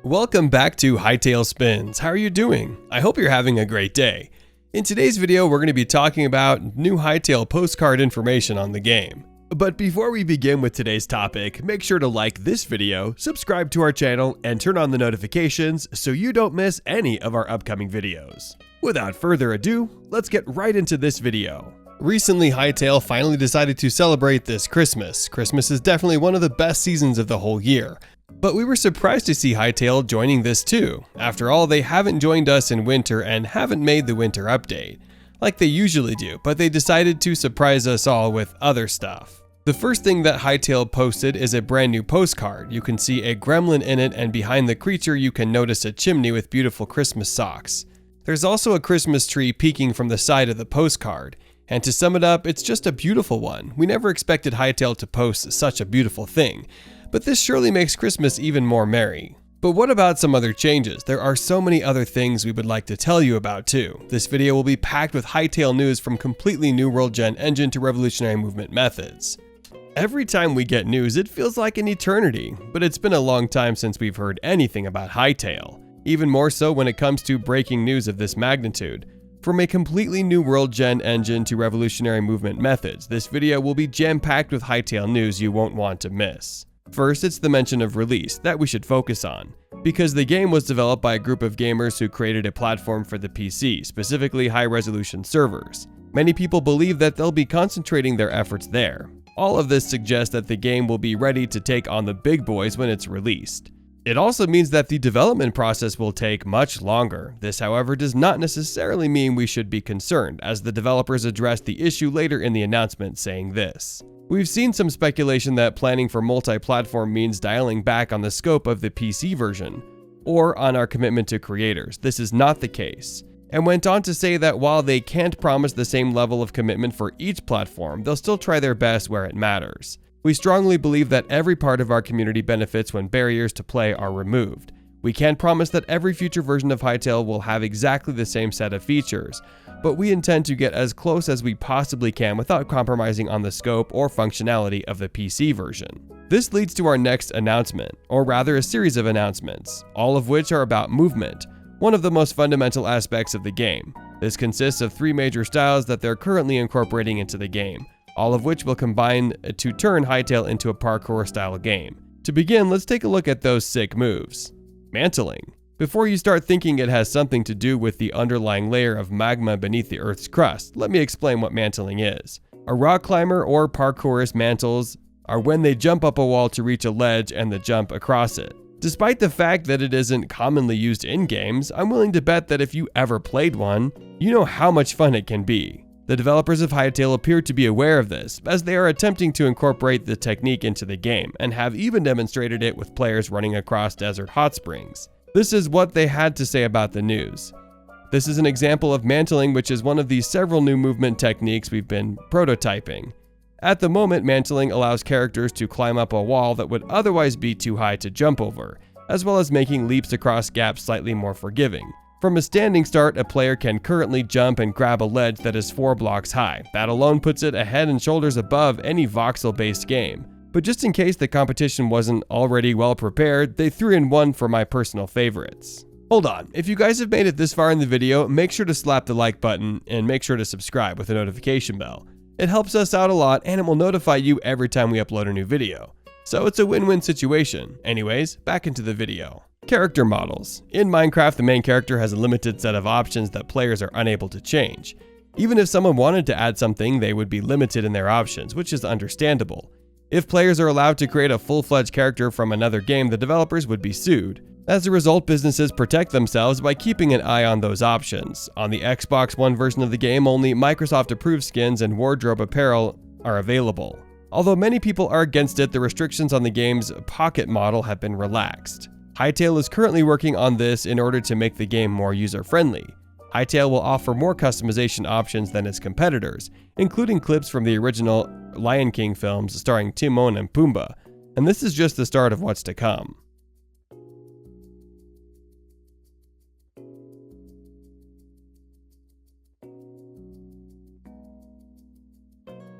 Welcome back to Hytale Spins. How are you doing? I hope you're having a great day. In today's video, we're going to be talking about new Hytale postcard information on the game. But before we begin with today's topic, make sure to like this video, subscribe to our channel, and turn on the notifications so you don't miss any of our upcoming videos. Without further ado, let's get right into this video. Recently, Hytale finally decided to celebrate this Christmas. Christmas is definitely one of the best seasons of the whole year. But we were surprised to see Hytale joining this too. After all, they haven't joined us in winter and haven't made the winter update, like they usually do, but they decided to surprise us all with other stuff. The first thing that Hytale posted is a brand new postcard. You can see a gremlin in it, and behind the creature you can notice a chimney with beautiful Christmas socks. There's also a Christmas tree peeking from the side of the postcard. And to sum it up, it's just a beautiful one. We never expected Hytale to post such a beautiful thing, but this surely makes Christmas even more merry. But what about some other changes? There are so many other things we would like to tell you about too. This video will be packed with Hytale news from completely new world gen engine to revolutionary movement methods. Every time we get news, it feels like an eternity, but it's been a long time since we've heard anything about Hytale. Even more so when it comes to breaking news of this magnitude. From a completely new world gen engine to revolutionary movement methods, this video will be jam-packed with Hytale news you won't want to miss. First, it's the mention of release that we should focus on, because the game was developed by a group of gamers who created a platform for the PC, specifically high-resolution servers. Many people believe that they'll be concentrating their efforts there. All of this suggests that the game will be ready to take on the big boys when it's released. It also means that the development process will take much longer. This, however, does not necessarily mean we should be concerned, as the developers addressed the issue later in the announcement, saying this. We've seen some speculation that planning for multi-platform means dialing back on the scope of the PC version, or on our commitment to creators. This is not the case. And went on to say that while they can't promise the same level of commitment for each platform, they'll still try their best where it matters. We strongly believe that every part of our community benefits when barriers to play are removed. We can't promise that every future version of Hytale will have exactly the same set of features, but we intend to get as close as we possibly can without compromising on the scope or functionality of the PC version. This leads to our next announcement, or rather a series of announcements, all of which are about movement, one of the most fundamental aspects of the game. This consists of 3 major styles that they're currently incorporating into the game, all of which will combine to turn Hytale into a parkour-style game. To begin, let's take a look at those sick moves. Mantling. Before you start thinking it has something to do with the underlying layer of magma beneath the Earth's crust, let me explain what mantling is. A rock climber or parkourist mantles are when they jump up a wall to reach a ledge and the jump across it. Despite the fact that it isn't commonly used in games, I'm willing to bet that if you ever played one, you know how much fun it can be. The developers of Hytale appear to be aware of this, as they are attempting to incorporate the technique into the game, and have even demonstrated it with players running across desert hot springs. This is what they had to say about the news. This is an example of mantling, which is one of the several new movement techniques we've been prototyping. At the moment, mantling allows characters to climb up a wall that would otherwise be too high to jump over, as well as making leaps across gaps slightly more forgiving. From a standing start, a player can currently jump and grab a ledge that is 4 blocks high. That alone puts it a head and shoulders above any voxel-based game. But just in case the competition wasn't already well prepared, they threw in one for my personal favorites. Hold on, if you guys have made it this far in the video, make sure to slap the like button and make sure to subscribe with a notification bell. It helps us out a lot and it will notify you every time we upload a new video. So it's a win-win situation. Anyways, back into the video. Character models. In Minecraft, the main character has a limited set of options that players are unable to change. Even if someone wanted to add something, they would be limited in their options, which is understandable. If players are allowed to create a full-fledged character from another game, the developers would be sued. As a result, businesses protect themselves by keeping an eye on those options. On the Xbox One version of the game, only Microsoft-approved skins and wardrobe apparel are available. Although many people are against it, the restrictions on the game's pocket model have been relaxed. Hytale is currently working on this in order to make the game more user-friendly. Hytale will offer more customization options than its competitors, including clips from the original Lion King films starring Timon and Pumbaa, and this is just the start of what's to come.